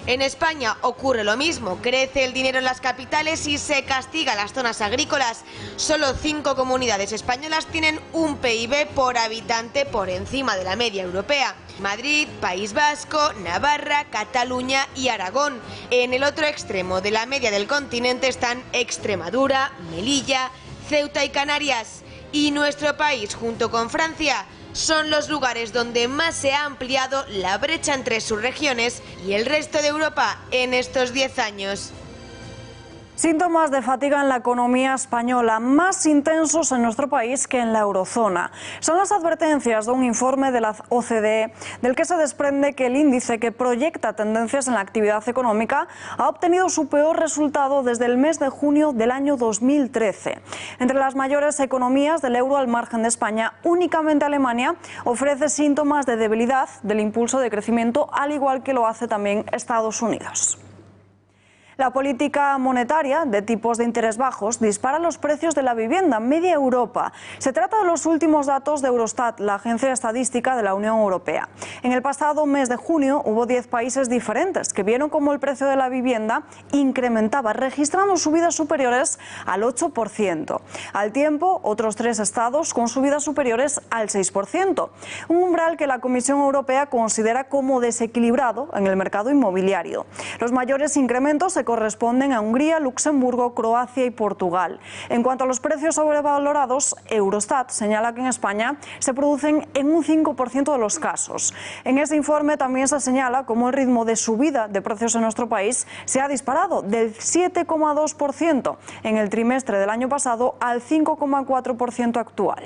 En España ocurre lo mismo, crece el dinero en las capitales y se castiga las zonas agrícolas. Solo 5 comunidades españolas tienen un PIB por habitante por encima de la media europea. Madrid, País Vasco, Navarra, Cataluña y Aragón. En el otro extremo de la media del continente están Extremadura, Melilla, Ceuta y Canarias. Y nuestro país, junto con Francia, son los lugares donde más se ha ampliado la brecha entre sus regiones y el resto de Europa en estos 10 años. Síntomas de fatiga en la economía española, más intensos en nuestro país que en la eurozona. Son las advertencias de un informe de la OCDE, del que se desprende que el índice que proyecta tendencias en la actividad económica ha obtenido su peor resultado desde el mes de junio del año 2013. Entre las mayores economías del euro al margen de España, únicamente Alemania ofrece síntomas de debilidad del impulso de crecimiento, al igual que lo hace también Estados Unidos. La política monetaria de tipos de interés bajos dispara los precios de la vivienda en media Europa. Se trata de los últimos datos de Eurostat, la agencia estadística de la Unión Europea. En el pasado mes de junio hubo 10 países diferentes que vieron cómo el precio de la vivienda incrementaba, registrando subidas superiores al 8%. Al tiempo, otros 3 estados con subidas superiores al 6%. Un umbral que la Comisión Europea considera como desequilibrado en el mercado inmobiliario. Los mayores incrementos se corresponden a Hungría, Luxemburgo, Croacia y Portugal. En cuanto a los precios sobrevalorados, Eurostat señala que en España se producen en un 5% de los casos. En ese informe también se señala cómo el ritmo de subida de precios en nuestro país se ha disparado del 7,2% en el trimestre del año pasado al 5,4% actual.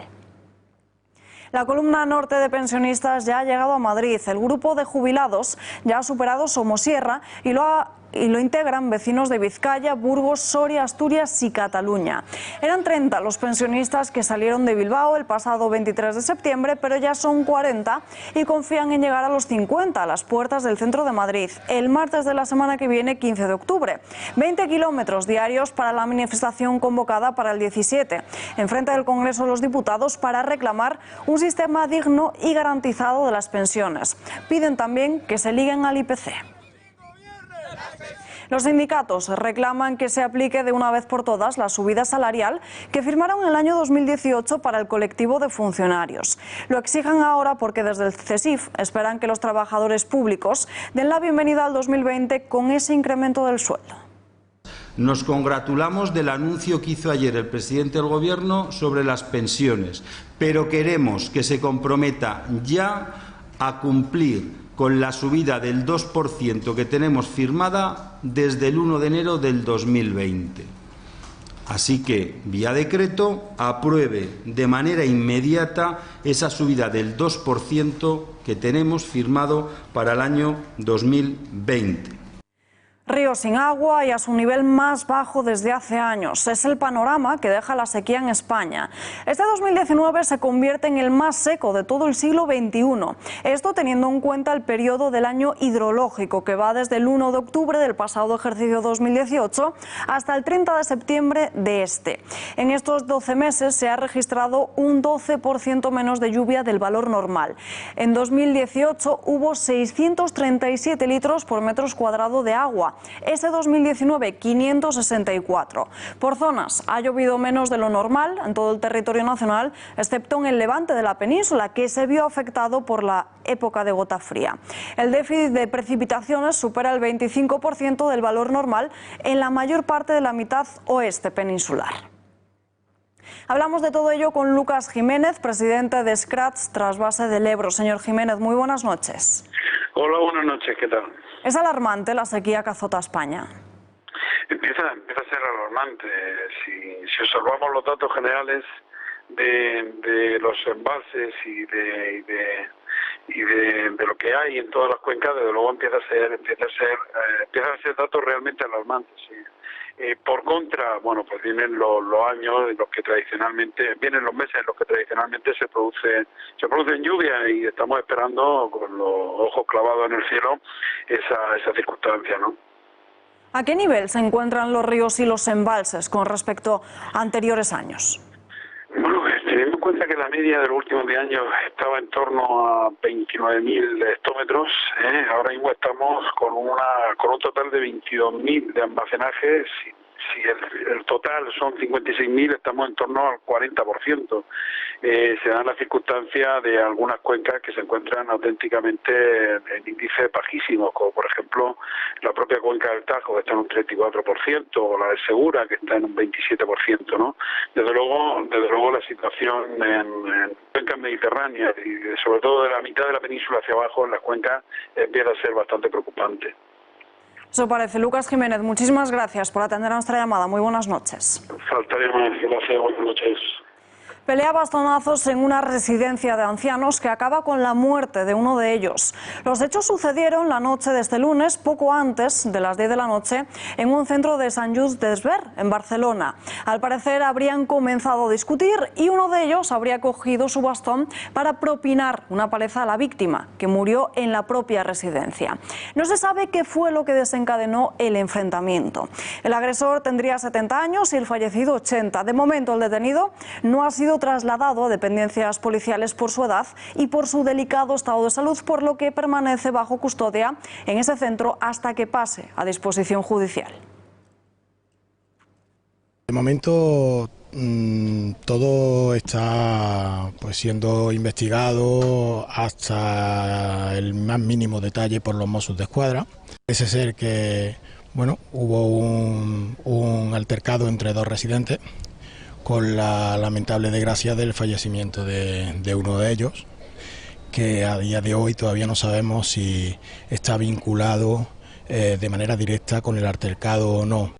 La columna norte de pensionistas ya ha llegado a Madrid. El grupo de jubilados ya ha superado Somosierra y lo integran vecinos de Vizcaya, Burgos, Soria, Asturias y Cataluña. Eran 30 los pensionistas que salieron de Bilbao el pasado 23 de septiembre, pero ya son 40 y confían en llegar a los 50 a las puertas del centro de Madrid el martes de la semana que viene, 15 de octubre. 20 kilómetros diarios para la manifestación convocada para el 17, enfrente del Congreso de los Diputados, para reclamar un sistema digno y garantizado de las pensiones. Piden también que se liguen al IPC. Los sindicatos reclaman que se aplique de una vez por todas la subida salarial que firmaron en el año 2018 para el colectivo de funcionarios. Lo exigen ahora porque desde el CESIF esperan que los trabajadores públicos den la bienvenida al 2020 con ese incremento del sueldo. Nos congratulamos del anuncio que hizo ayer el presidente del Gobierno sobre las pensiones, pero queremos que se comprometa ya a cumplir con la subida del 2% que tenemos firmada desde el 1 de enero del 2020. Así que, vía decreto, apruebe de manera inmediata esa subida del 2% que tenemos firmado para el año 2020. Ríos sin agua y a su nivel más bajo desde hace años. Es el panorama que deja la sequía en España. Este 2019 se convierte en el más seco de todo el siglo XXI. Esto teniendo en cuenta el periodo del año hidrológico, que va desde el 1 de octubre del pasado ejercicio 2018 hasta el 30 de septiembre de este. En estos 12 meses se ha registrado un 12% menos de lluvia del valor normal. En 2018 hubo 637 litros por metros cuadrado de agua. Ese 2019, 564. Por zonas, ha llovido menos de lo normal en todo el territorio nacional, excepto en el levante de la península, que se vio afectado por la época de gota fría. El déficit de precipitaciones supera el 25% del valor normal en la mayor parte de la mitad oeste peninsular. Hablamos de todo ello con Lucas Jiménez, presidente de Scratch Trasvase del Ebro. Señor Jiménez, muy buenas noches. Hola, buenas noches, ¿qué tal? ¿Es alarmante la sequía que azota a España? Empieza a ser alarmante. Si observamos los datos generales de los embalses y de lo que hay en todas las cuencas, desde luego empiezan a ser datos realmente alarmantes. Sí. Por contra, bueno, pues vienen los años en los que vienen los meses en los que tradicionalmente se producen lluvias, y estamos esperando con los ojos clavados en el cielo esa circunstancia, ¿no? ¿A qué nivel se encuentran los ríos y los embalses con respecto a anteriores años? Bueno, teniendo en cuenta que la media de los últimos 10 años estaba en torno a 29.000 hectómetros, ahora mismo estamos con un total de 22.000 de almacenaje. Si el total son 56.000, estamos en torno al 40%. Se dan las circunstancias de algunas cuencas que se encuentran auténticamente en índices bajísimos, como por ejemplo la propia cuenca del Tajo, que está en un 34%, o la de Segura, que está en un 27%, ¿no? Desde luego la situación en cuencas mediterráneas, y sobre todo de la mitad de la península hacia abajo, en las cuencas, empieza a ser bastante preocupante. Eso parece. Lucas Jiménez, muchísimas gracias por atender a nuestra llamada. Muy buenas noches. Faltaría más. Gracias, buenas noches. Pelea a bastonazos en una residencia de ancianos que acaba con la muerte de uno de ellos. Los hechos sucedieron la noche de este lunes, poco antes de las 10 de la noche, en un centro de Sant Just Desvern, en Barcelona. Al parecer habrían comenzado a discutir y uno de ellos habría cogido su bastón para propinar una paliza a la víctima, que murió en la propia residencia. No se sabe qué fue lo que desencadenó el enfrentamiento. El agresor tendría 70 años y el fallecido 80. De momento, el detenido no ha sido trasladado a dependencias policiales por su edad y por su delicado estado de salud, por lo que permanece bajo custodia en ese centro hasta que pase a disposición judicial. De momento todo está siendo investigado hasta el más mínimo detalle por los Mossos d'Esquadra. Parece ser que hubo un altercado entre dos residentes, con la lamentable desgracia del fallecimiento de uno de ellos, que a día de hoy todavía no sabemos si está vinculado de manera directa con el altercado o no.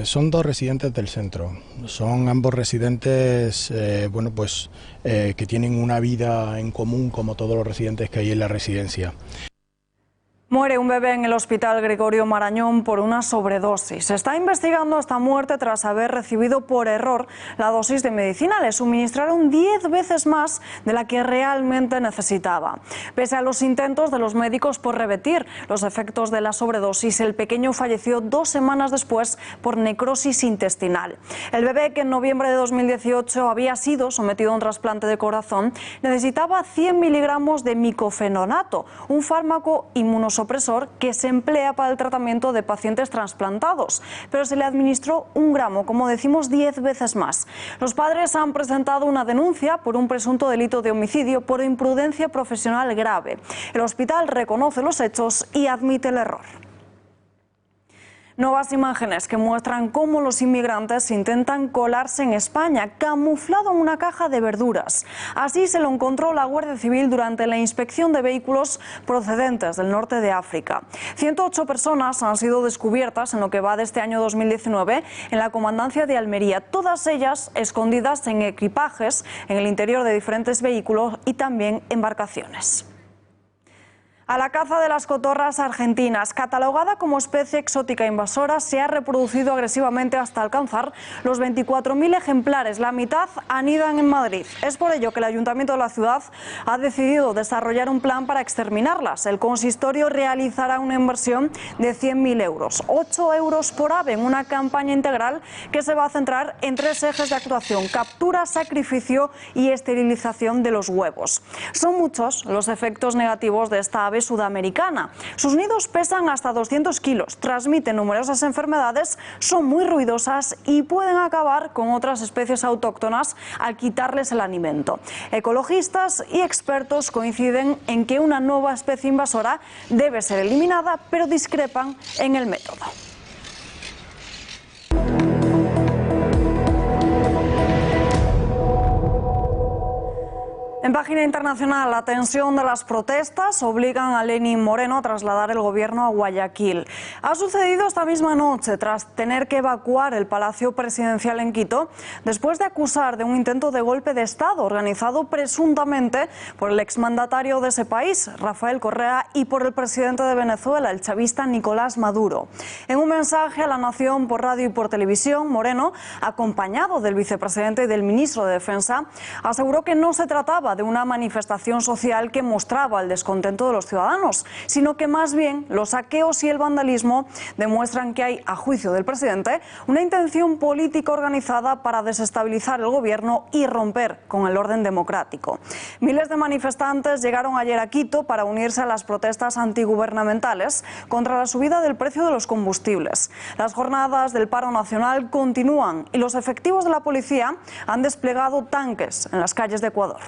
Son dos residentes del centro, son ambos residentes que tienen una vida en común como todos los residentes que hay en la residencia. Muere un bebé en el Hospital Gregorio Marañón por una sobredosis. Se está investigando esta muerte tras haber recibido por error la dosis de medicina. Le suministraron 10 veces más de la que realmente necesitaba. Pese a los intentos de los médicos por revertir los efectos de la sobredosis, el pequeño falleció 2 semanas después por necrosis intestinal. El bebé, que en noviembre de 2018 había sido sometido a un trasplante de corazón, necesitaba 100 miligramos de micofenonato, un fármaco inmunosupresor que se emplea para el tratamiento de pacientes trasplantados, pero se le administró 1 gramo, como decimos, 10 veces más. Los padres han presentado una denuncia por un presunto delito de homicidio por imprudencia profesional grave. El hospital reconoce los hechos y admite el error. Nuevas imágenes que muestran cómo los inmigrantes intentan colarse en España, camuflado en una caja de verduras. Así se lo encontró la Guardia Civil durante la inspección de vehículos procedentes del norte de África. 108 personas han sido descubiertas en lo que va de este año 2019 en la comandancia de Almería, todas ellas escondidas en equipajes en el interior de diferentes vehículos y también embarcaciones. A la caza de las cotorras argentinas, catalogada como especie exótica invasora, se ha reproducido agresivamente hasta alcanzar los 24.000 ejemplares. La mitad anidan en Madrid. Es por ello que el Ayuntamiento de la ciudad ha decidido desarrollar un plan para exterminarlas. El consistorio realizará una inversión de 100.000 euros, 8 euros por ave, en una campaña integral que se va a centrar en 3 ejes de actuación: captura, sacrificio y esterilización de los huevos. Son muchos los efectos negativos de esta ave sudamericana. Sus nidos pesan hasta 200 kilos, transmiten numerosas enfermedades, son muy ruidosas y pueden acabar con otras especies autóctonas al quitarles el alimento. Ecologistas y expertos coinciden en que una nueva especie invasora debe ser eliminada, pero discrepan en el método. En página internacional, la tensión de las protestas obligan a Lenin Moreno a trasladar el gobierno a Guayaquil. Ha sucedido esta misma noche tras tener que evacuar el Palacio Presidencial en Quito, después de acusar de un intento de golpe de Estado organizado presuntamente por el exmandatario de ese país, Rafael Correa, y por el presidente de Venezuela, el chavista Nicolás Maduro. En un mensaje a la nación por radio y por televisión, Moreno, acompañado del vicepresidente y del ministro de Defensa, aseguró que no se trataba de una manifestación social que mostraba el descontento de los ciudadanos, sino que más bien los saqueos y el vandalismo demuestran que hay, a juicio del presidente, una intención política organizada para desestabilizar el gobierno y romper con el orden democrático. Miles de manifestantes llegaron ayer a Quito para unirse a las protestas antigubernamentales contra la subida del precio de los combustibles. Las jornadas del paro nacional continúan y los efectivos de la policía han desplegado tanques en las calles de Ecuador.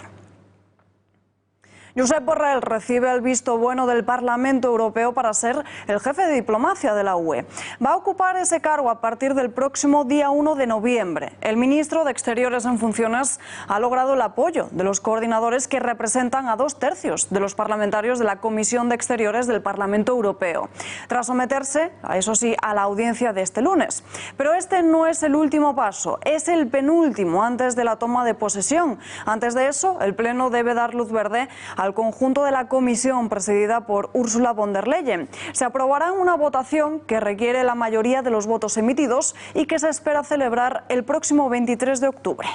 Josep Borrell recibe el visto bueno del Parlamento Europeo para ser el jefe de diplomacia de la UE. Va a ocupar ese cargo a partir del próximo día 1 de noviembre. El ministro de Exteriores en funciones ha logrado el apoyo de los coordinadores que representan a 2/3 de los parlamentarios de la Comisión de Exteriores del Parlamento Europeo, tras someterse, eso sí, a la audiencia de este lunes. Pero este no es el último paso, es el penúltimo antes de la toma de posesión. Antes de eso, el Pleno debe dar luz verde al conjunto de la comisión presidida por Ursula von der Leyen. Se aprobará en una votación que requiere la mayoría de los votos emitidos y que se espera celebrar el próximo 23 de octubre.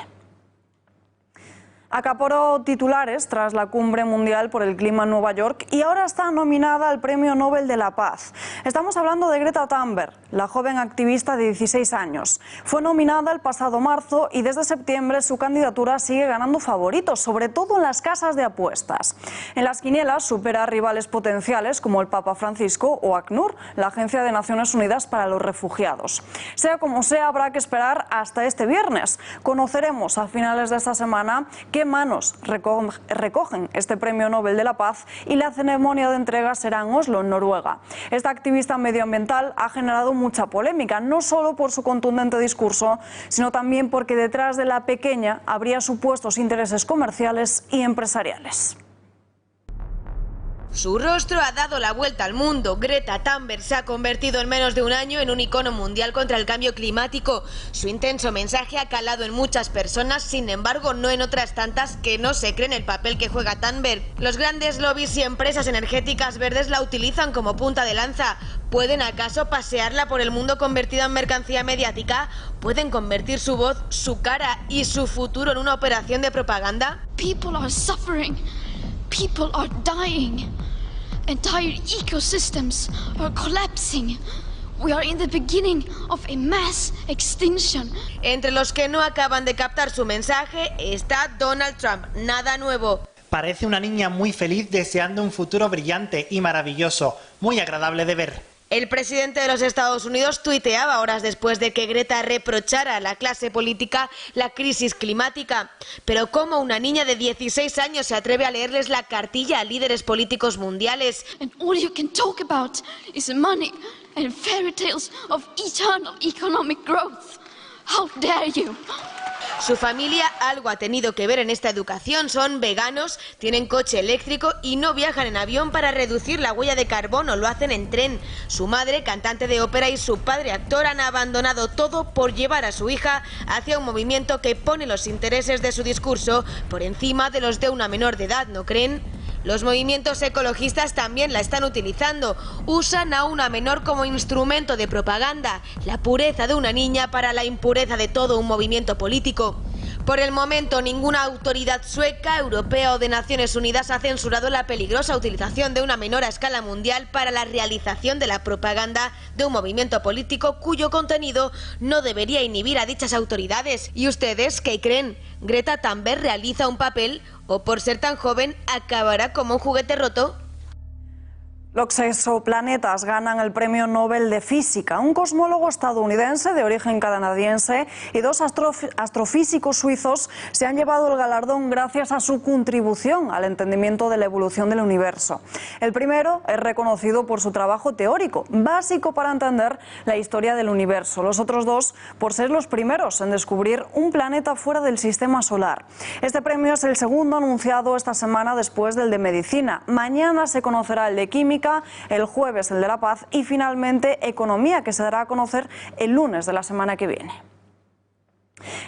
Acaparó titulares tras la Cumbre Mundial por el Clima en Nueva York y ahora está nominada al Premio Nobel de la Paz. Estamos hablando de Greta Thunberg, la joven activista de 16 años. Fue nominada el pasado marzo y desde septiembre su candidatura sigue ganando favoritos, sobre todo en las casas de apuestas. En las quinielas supera a rivales potenciales como el Papa Francisco o ACNUR, la Agencia de Naciones Unidas para los Refugiados. Sea como sea, habrá que esperar hasta este viernes. Conoceremos a finales de esta semana qué manos recogen este Premio Nobel de la Paz y la ceremonia de entrega será en Oslo, en Noruega. Esta activista medioambiental ha generado mucha polémica, no solo por su contundente discurso, sino también porque detrás de la pequeña habría supuestos intereses comerciales y empresariales. Su rostro ha dado la vuelta al mundo. Greta Thunberg se ha convertido en menos de un año en un icono mundial contra el cambio climático. Su intenso mensaje ha calado en muchas personas, sin embargo no en otras tantas que no se creen el papel que juega Thunberg. Los grandes lobbies y empresas energéticas verdes la utilizan como punta de lanza. ¿Pueden acaso pasearla por el mundo convertida en mercancía mediática? ¿Pueden convertir su voz, su cara y su futuro en una operación de propaganda? People are suffering. People are dying. Entire ecosystems are collapsing. We are in the beginning of a mass extinction. Entre los que no acaban de captar su mensaje está Donald Trump. Nada nuevo. Parece una niña muy feliz deseando un futuro brillante y maravilloso, muy agradable de ver. El presidente de los Estados Unidos tuiteaba horas después de que Greta reprochara a la clase política la crisis climática. Pero ¿cómo una niña de 16 años se atreve a leerles la cartilla a líderes políticos mundiales? And all you can talk about is money and fairy tales of eternal economic growth. How dare you? Su familia algo ha tenido que ver en esta educación. Son veganos, tienen coche eléctrico y no viajan en avión para reducir la huella de carbono, lo hacen en tren. Su madre, cantante de ópera, y su padre, actor, han abandonado todo por llevar a su hija hacia un movimiento que pone los intereses de su discurso por encima de los de una menor de edad, ¿no creen? Los movimientos ecologistas también la están utilizando. Usan a una menor como instrumento de propaganda, la pureza de una niña para la impureza de todo un movimiento político. Por el momento, ninguna autoridad sueca, europea o de Naciones Unidas ha censurado la peligrosa utilización de una menor a escala mundial para la realización de la propaganda de un movimiento político cuyo contenido no debería inhibir a dichas autoridades. ¿Y ustedes qué creen? ¿Greta Thunberg realiza un papel o por ser tan joven acabará como un juguete roto? Los exoplanetas ganan el Premio Nobel de Física. Un cosmólogo estadounidense de origen canadiense y dos astrofísicos suizos se han llevado el galardón gracias a su contribución al entendimiento de la evolución del universo. El primero es reconocido por su trabajo teórico, básico para entender la historia del universo. Los otros dos por ser los primeros en descubrir un planeta fuera del sistema solar. Este premio es el segundo anunciado esta semana después del de medicina. Mañana se conocerá el de química, el jueves el de la paz y finalmente economía, que se dará a conocer el lunes de la semana que viene.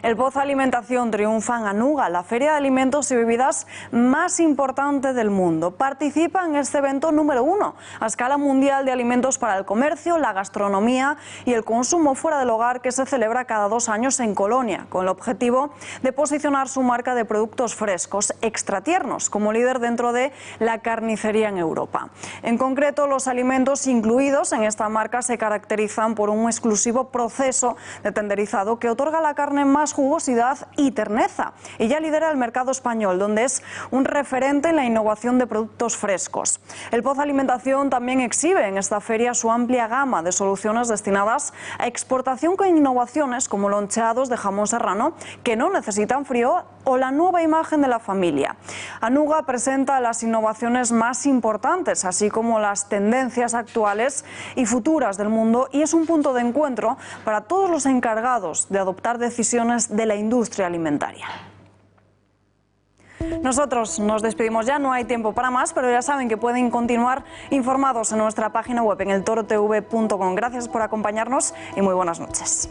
El Pozo Alimentación triunfa en Anuga, la feria de alimentos y bebidas más importante del mundo. Participa en este evento número 1 a escala mundial de alimentos para el comercio, la gastronomía y el consumo fuera del hogar, que se celebra cada 2 años en Colonia, con el objetivo de posicionar su marca de productos frescos, extra tiernos, como líder dentro de la carnicería en Europa. En concreto, los alimentos incluidos en esta marca se caracterizan por un exclusivo proceso de tenderizado que otorga a la carne más jugosidad y terneza. Ella lidera el mercado español, donde es un referente en la innovación de productos frescos. El Pozo Alimentación también exhibe en esta feria su amplia gama de soluciones destinadas a exportación con innovaciones como loncheados de jamón serrano que no necesitan frío o la nueva imagen de la familia. Anuga presenta las innovaciones más importantes, así como las tendencias actuales y futuras del mundo, y es un punto de encuentro para todos los encargados de adoptar decisiones de la industria alimentaria. Nosotros nos despedimos ya, no hay tiempo para más, pero ya saben que pueden continuar informados en nuestra página web en eltorotv.com. Gracias por acompañarnos y muy buenas noches.